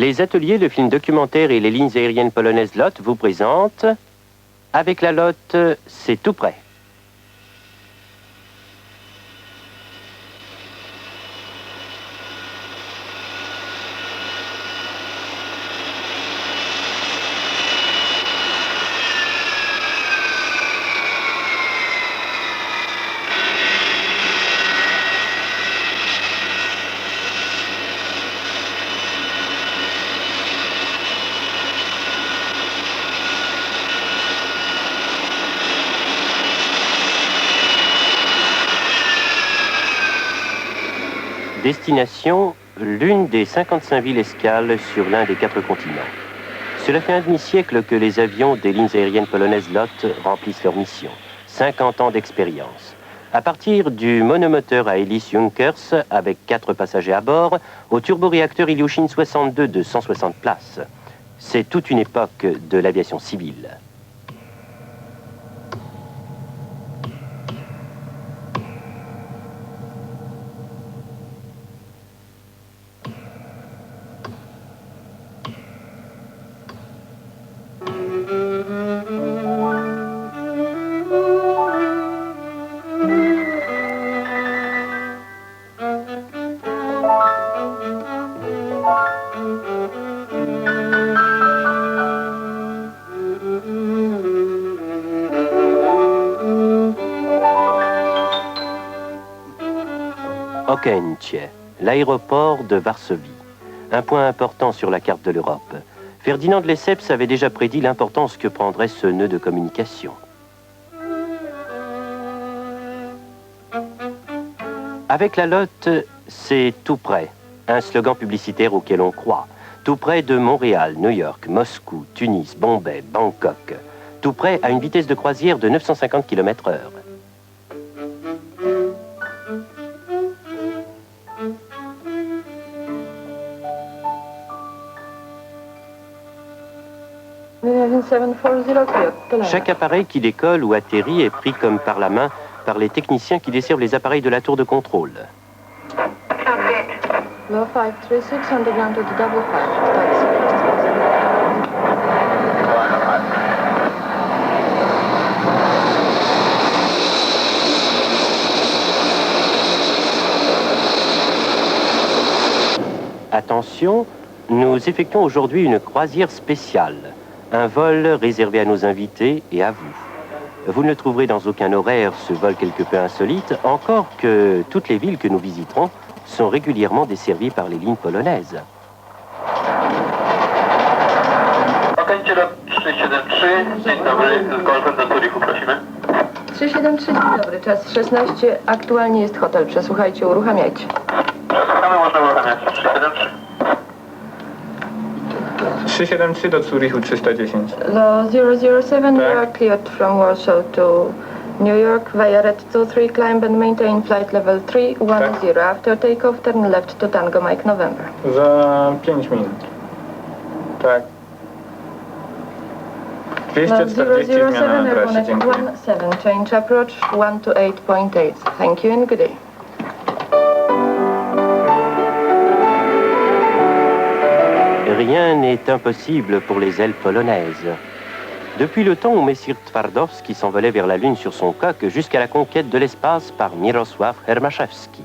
Les ateliers, le film documentaire et les lignes aériennes polonaises LOT vous présentent Avec la LOT, c'est tout prêt. Destination, l'une des 55 villes escales sur l'un des 4 continents. Cela fait un demi-siècle que les avions des lignes aériennes polonaises LOT remplissent leur mission. 50 ans d'expérience. À partir du monomoteur à hélice Junkers, avec 4 passagers à bord, au turboréacteur Ilyushin 62 de 160 places. C'est toute une époque de l'aviation civile. Okęcie, l'aéroport de Varsovie. Un point important sur la carte de l'Europe. Ferdinand de Lesseps avait déjà prédit l'importance que prendrait ce nœud de communication. Avec la LOT, c'est tout près. Un slogan publicitaire auquel on croit. Tout près de Montréal, New York, Moscou, Tunis, Bombay, Bangkok. Tout près à une vitesse de croisière de 950 km/h. Chaque appareil qui décolle ou atterrit est pris comme par la main par les techniciens qui desservent les appareils de la tour de contrôle. Attention, nous effectuons aujourd'hui une croisière spéciale. Un vol réservé à nos invités et à vous. Vous ne le trouverez dans aucun horaire, ce vol quelque peu insolite, encore que toutes les villes que nous visiterons sont régulièrement desservies par les lignes polonaises. Okęcie LOT 373, dzień dobry, z Golfem do Zurichu prosimy. 373, dzień dobry, czas 16, aktualnie jest hotel, przesłuchajcie, uruchamiajcie. Przesłuchamy, można uruchamiać, 373. 373 do Zurichu 310. Do 007, Tak. you are cleared from Warsaw to New York via Red 23, climb and maintain flight level 310. Tak. After takeoff, turn left to Tango Mike November. Za 5 minut. Tak. Do 240 zmiana 007, na trasie, Airconnect dziękuję. 17, change approach 1 to 8.8. Thank you and good day. Rien n'est impossible pour les ailes polonaises. Depuis le temps où Messire Twardowski s'envolait vers la Lune sur son coq jusqu'à la conquête de l'espace par Mirosław Hermaszewski.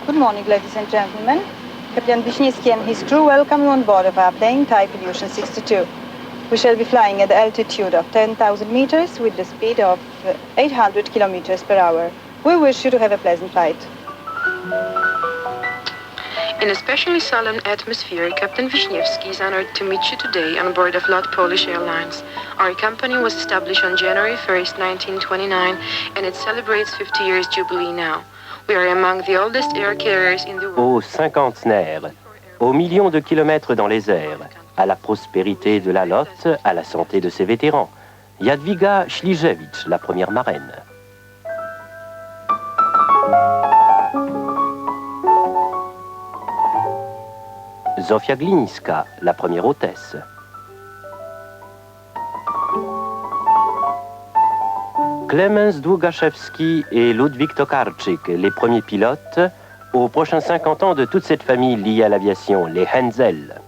Good morning, ladies and gentlemen. Captain Wisniewski and his crew welcome you on board of our plane type Ilyushin 62. We shall be flying at the altitude of 10,000 meters with the speed of 800 kilometers per hour. We wish you to have a pleasant flight. In a especially solemn atmosphere, Captain Wisniewski is honored to meet you today on board of LOT Polish Airlines. Our company was established on January 1st, 1929, and it celebrates 50 years jubilee now. We are among the oldest air carriers in the world. Au cinquantenaire, aux millions de kilomètres dans les airs, à la prospérité de la LOT, à la santé de ses vétérans. Jadwiga Śliżewicz, la première marraine. Zofia Glińska, la première hôtesse. Klemens Długaszewski et Ludwik Tokarczyk, les premiers pilotes, aux prochains 50 ans de toute cette famille liée à l'aviation, les Henzel.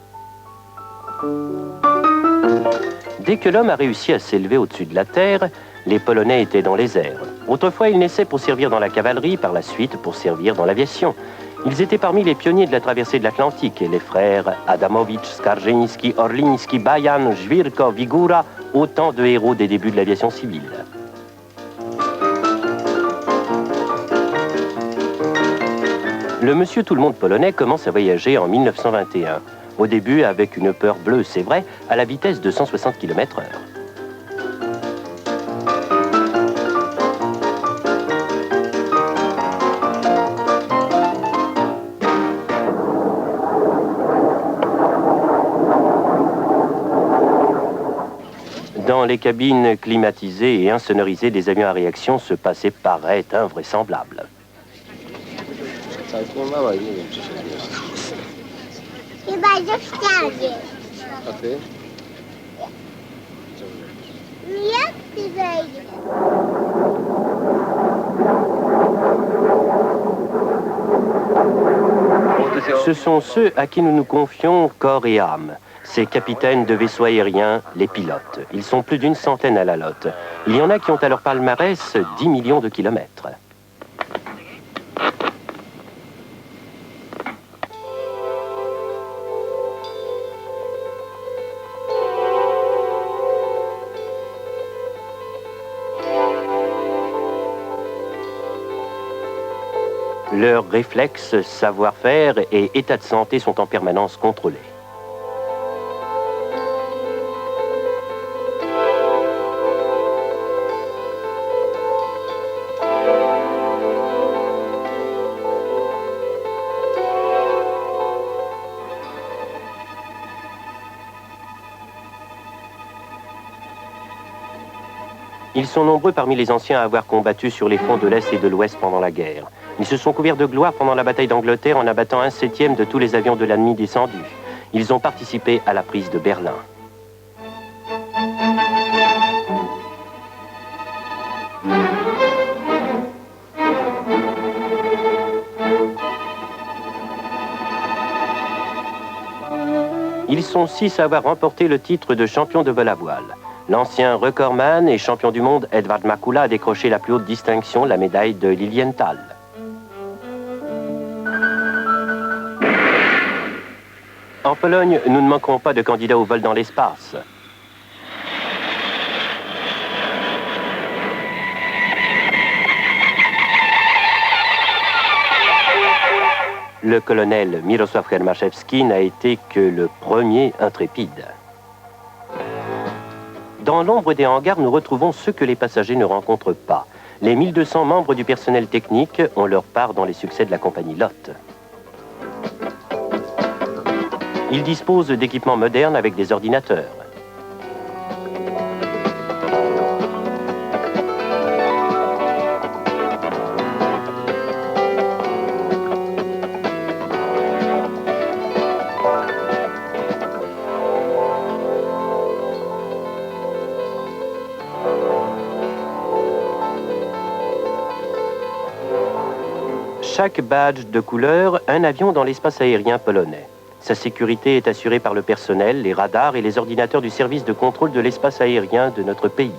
Dès que l'homme a réussi à s'élever au-dessus de la terre, les Polonais étaient dans les airs. Autrefois, ils naissaient pour servir dans la cavalerie, par la suite pour servir dans l'aviation. Ils étaient parmi les pionniers de la traversée de l'Atlantique, les frères Adamowicz, Skarżyński, Orliński, Bajan, Żwirko, Wigura, autant de héros des débuts de l'aviation civile. Le monsieur tout-le-monde polonais commence à voyager en 1921. Au début avec une peur bleue, c'est vrai, à la vitesse de 160 km/h. Dans les cabines climatisées et insonorisées des avions à réaction, ce passé paraît invraisemblable. Chyba, że w ścianie. A ty? Jak ty wejdziesz? Ce sont ceux à qui nous nous confions corps et âme. Ces capitaines de vaisseaux aériens, les pilotes. Ils sont plus d'une centaine à la LOT. Il y en a qui ont à leur palmarès 10 millions de kilomètres. Leurs réflexes, savoir-faire et état de santé sont en permanence contrôlés. Ils sont nombreux parmi les anciens à avoir combattu sur les fronts de l'Est et de l'Ouest pendant la guerre. Ils se sont couverts de gloire pendant la bataille d'Angleterre en abattant 1/7 de tous les avions de l'ennemi descendus. Ils ont participé à la prise de Berlin. Ils sont 6 à avoir remporté le titre de champion de vol à voile. L'ancien recordman et champion du monde Edvard Makula a décroché la plus haute distinction, la médaille de Lilienthal. En Pologne, nous ne manquerons pas de candidats au vol dans l'espace. Le colonel Mirosław Hermaszewski n'a été que le premier intrépide. Dans l'ombre des hangars, nous retrouvons ceux que les passagers ne rencontrent pas. Les 1200 membres du personnel technique ont leur part dans les succès de la compagnie LOT. Ils disposent d'équipements modernes avec des ordinateurs. Chaque badge de couleur, un avion dans l'espace aérien polonais. Sa sécurité est assurée par le personnel, les radars et les ordinateurs du service de contrôle de l'espace aérien de notre pays.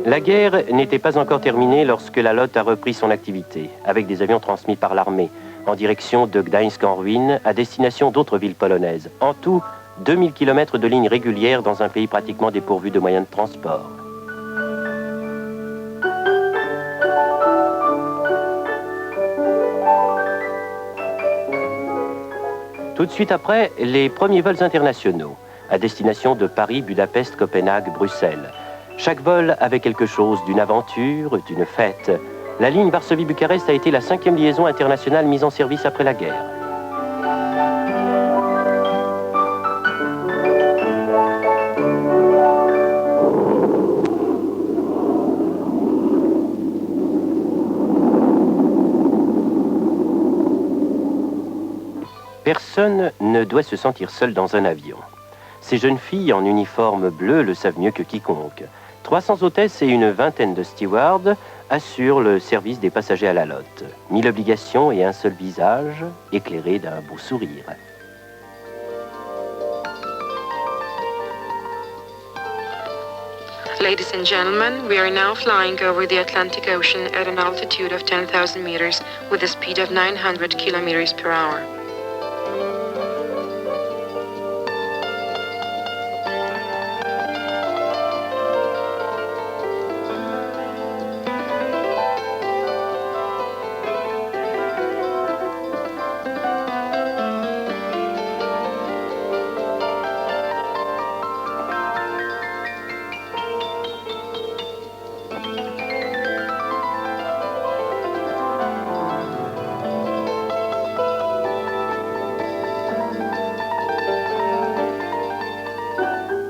La guerre n'était pas encore terminée lorsque la LOT a repris son activité, avec des avions transmis par l'armée, en direction de Gdańsk en ruine, à destination d'autres villes polonaises. En tout, 2000 km de lignes régulières dans un pays pratiquement dépourvu de moyens de transport. Tout de suite après, les premiers vols internationaux, à destination de Paris, Budapest, Copenhague, Bruxelles. Chaque vol avait quelque chose d'une aventure, d'une fête. La ligne Varsovie-Bucarest a été la 5e liaison internationale mise en service après la guerre. Personne ne doit se sentir seul dans un avion. Ces jeunes filles en uniforme bleu le savent mieux que quiconque. 300 hôtesses et une vingtaine de stewards assurent le service des passagers à la lotte. 1000 obligations et un seul visage, éclairé d'un beau sourire. Ladies and gentlemen, we are now flying over the Atlantic Ocean at an altitude of 10,000 meters with a speed of 900 kilometers per hour.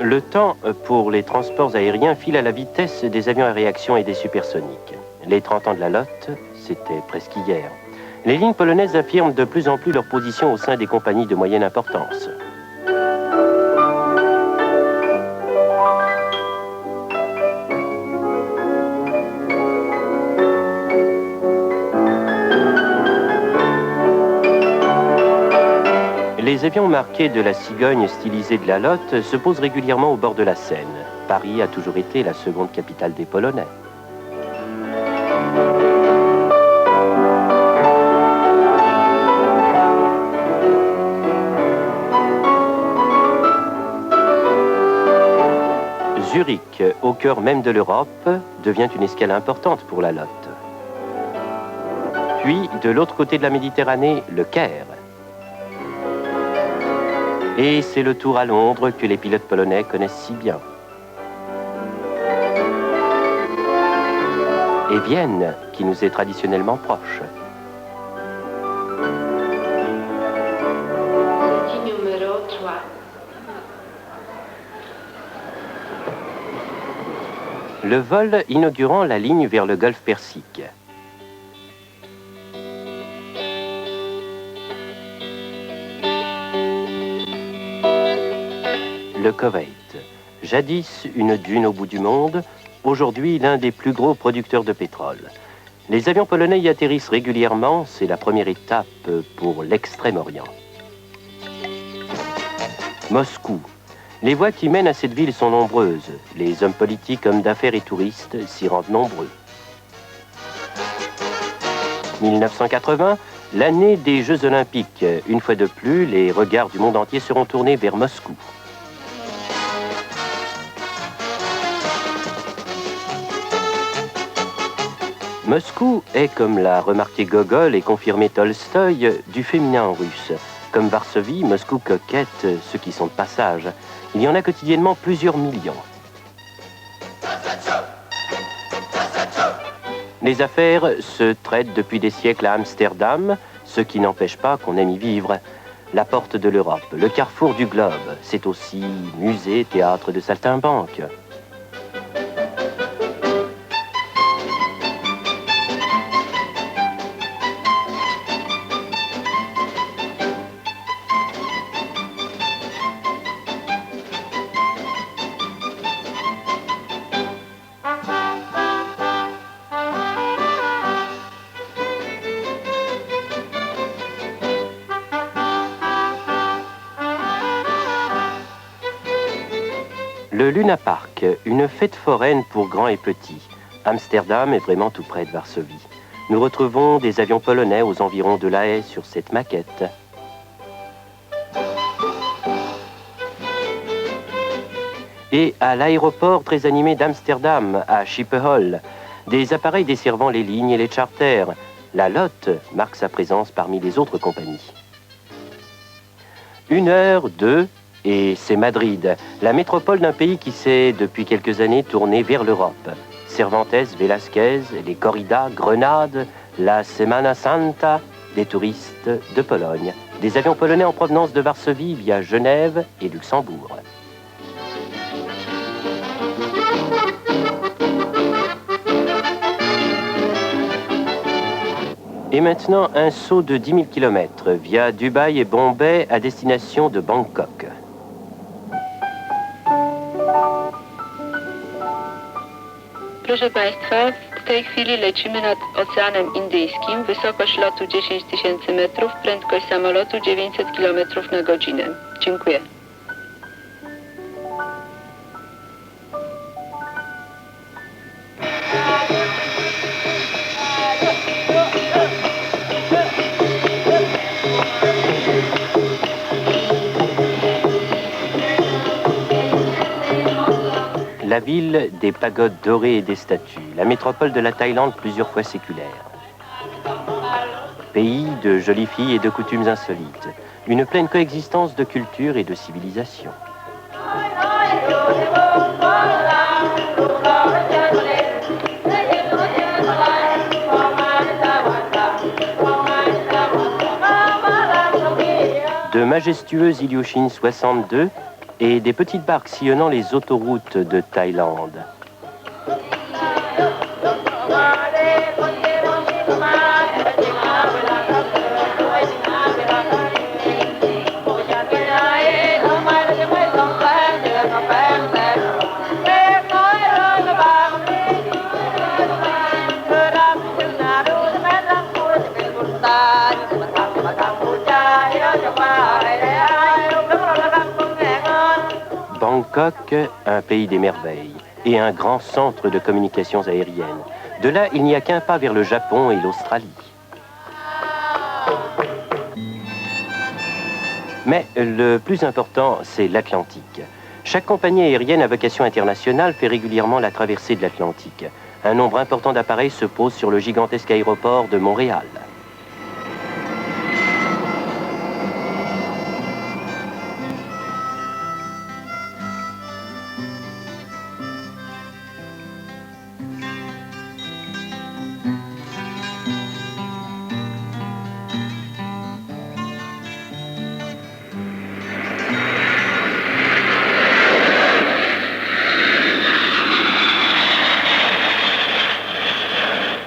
Le temps pour les transports aériens file à la vitesse des avions à réaction et des supersoniques. Les 30 ans de la lotte, c'était presque hier. Les lignes polonaises affirment de plus en plus leur position au sein des compagnies de moyenne importance. Les avions marqués de la cigogne stylisée de la lotte se posent régulièrement au bord de la Seine. Paris a toujours été la seconde capitale des Polonais. Zurich, au cœur même de l'Europe, devient une escale importante pour la lotte. Puis, de l'autre côté de la Méditerranée, le Caire. Et c'est le tour à Londres que les pilotes polonais connaissent si bien. Et Vienne, qui nous est traditionnellement proche. Numéro 3. Le vol inaugurant la ligne vers le golfe Persique. Le Koweït, jadis une dune au bout du monde, aujourd'hui l'un des plus gros producteurs de pétrole. Les avions polonais y atterrissent régulièrement, c'est la première étape pour l'Extrême-Orient. Moscou. Les voies qui mènent à cette ville sont nombreuses. Les hommes politiques, hommes d'affaires et touristes s'y rendent nombreux. 1980, l'année des Jeux Olympiques. Une fois de plus, les regards du monde entier seront tournés vers Moscou. Moscou est, comme l'a remarqué Gogol et confirmé Tolstoï, du féminin en russe. Comme Varsovie, Moscou coquette ceux qui sont de passage. Il y en a quotidiennement plusieurs millions. Les affaires se traitent depuis des siècles à Amsterdam, ce qui n'empêche pas qu'on aime y vivre. La porte de l'Europe, le carrefour du globe, c'est aussi musée, théâtre de saltimbanque. Le Luna Park, une fête foraine pour grands et petits. Amsterdam est vraiment tout près de Varsovie. Nous retrouvons des avions polonais aux environs de La Haye sur cette maquette. Et à l'aéroport très animé d'Amsterdam, à Schiphol, des appareils desservant les lignes et les charters. La Lotte marque sa présence parmi les autres compagnies. 1 heure, 2, et c'est Madrid, la métropole d'un pays qui s'est depuis quelques années tourné vers l'Europe. Cervantes, Velázquez, les corridas, Grenade, la Semana Santa, des touristes de Pologne, des avions polonais en provenance de Varsovie via Genève et Luxembourg. Et maintenant, un saut de 10 000 km via Dubaï et Bombay à destination de Bangkok. Proszę Państwa, w tej chwili lecimy nad Oceanem Indyjskim, wysokość lotu 10 000 metrów, prędkość samolotu 900 km na godzinę. Dziękuję. La ville des pagodes dorées et des statues, la métropole de la Thaïlande plusieurs fois séculaire. Pays de jolies filles et de coutumes insolites, une pleine coexistence de culture et de civilisation. De majestueuses Ilyushin 62 et des petites barques sillonnant les autoroutes de Thaïlande. Bangkok, un pays des merveilles et un grand centre de communications aériennes. De là, il n'y a qu'un pas vers le Japon et l'Australie. Mais le plus important, c'est l'Atlantique. Chaque compagnie aérienne à vocation internationale fait régulièrement la traversée de l'Atlantique. Un nombre important d'appareils se pose sur le gigantesque aéroport de Montréal.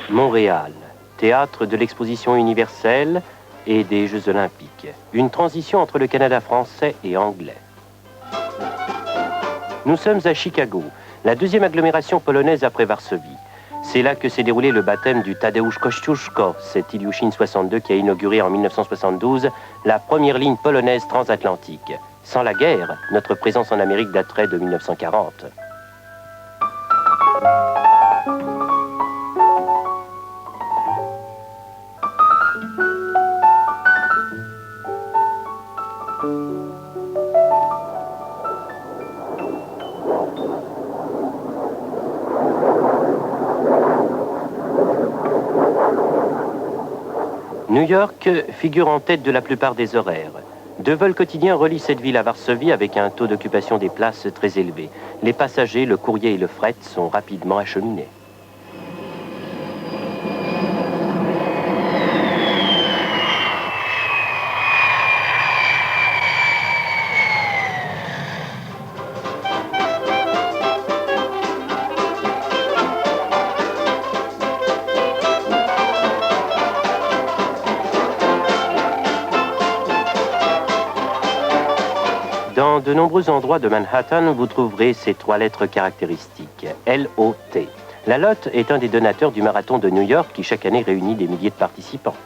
Montréal, théâtre de l'exposition universelle et des Jeux olympiques. Une transition entre le Canada français et anglais. Nous sommes à Chicago, la deuxième agglomération polonaise après Varsovie. C'est là que s'est déroulé le baptême du Tadeusz Kościuszko, cet Ilyushin 62 qui a inauguré en 1972 la première ligne polonaise transatlantique. Sans la guerre, notre présence en Amérique daterait de 1940. New York figure en tête de la plupart des horaires. 2 vols quotidiens relient cette ville à Varsovie avec un taux d'occupation des places très élevé. Les passagers, le courrier et le fret sont rapidement acheminés. Dans de nombreux endroits de Manhattan, vous trouverez ces 3 lettres caractéristiques, L-O-T. La Lotte est un des donateurs du marathon de New York qui chaque année réunit des milliers de participants.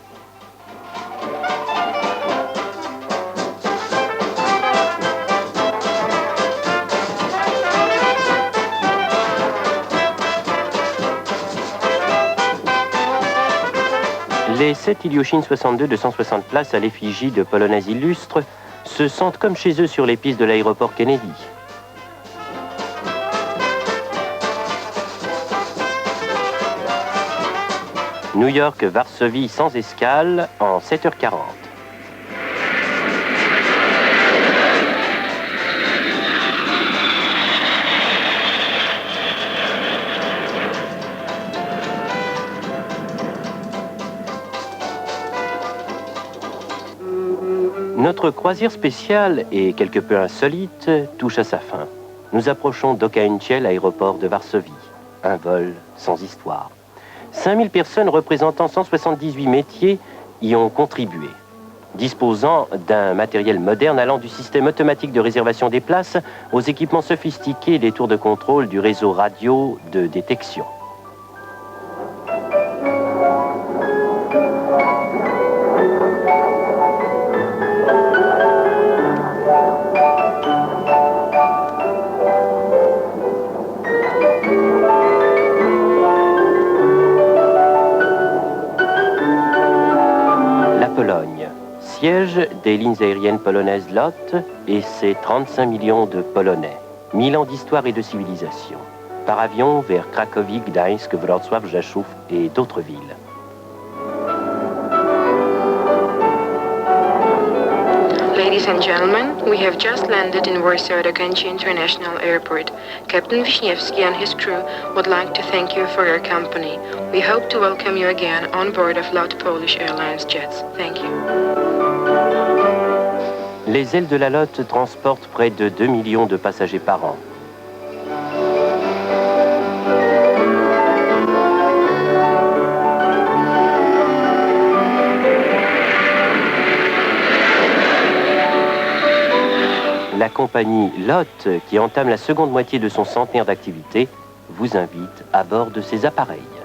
Les 7 Ilyushin 62 de 160 places à l'effigie de Polonaises illustres se sentent comme chez eux sur les pistes de l'aéroport Kennedy. New York-Varsovie sans escale en 7h40. Notre croisière spéciale et quelque peu insolite touche à sa fin. Nous approchons d'Okęcie, l'aéroport de Varsovie. Un vol sans histoire. 5000 personnes représentant 178 métiers y ont contribué. Disposant d'un matériel moderne allant du système automatique de réservation des places aux équipements sophistiqués des tours de contrôle du réseau radio de détection. Pologne, siège des lignes aériennes polonaises LOT et ses 35 millions de Polonais. 1000 ans d'histoire et de civilisation. Par avion vers Cracovie, Gdańsk, Wrocław, Rzeszów et d'autres villes. Ladies and gentlemen, we have just landed in Warsaw Okęcie International Airport. Captain Wiśniewski and his crew would like to thank you for your company. We hope to welcome you again on board of LOT Polish Airlines jets. Thank you. Les ailes de la LOT transportent près de 2 millions de passagers par an. La compagnie LOT, qui entame la seconde moitié de son centenaire d'activité, vous invite à bord de ses appareils.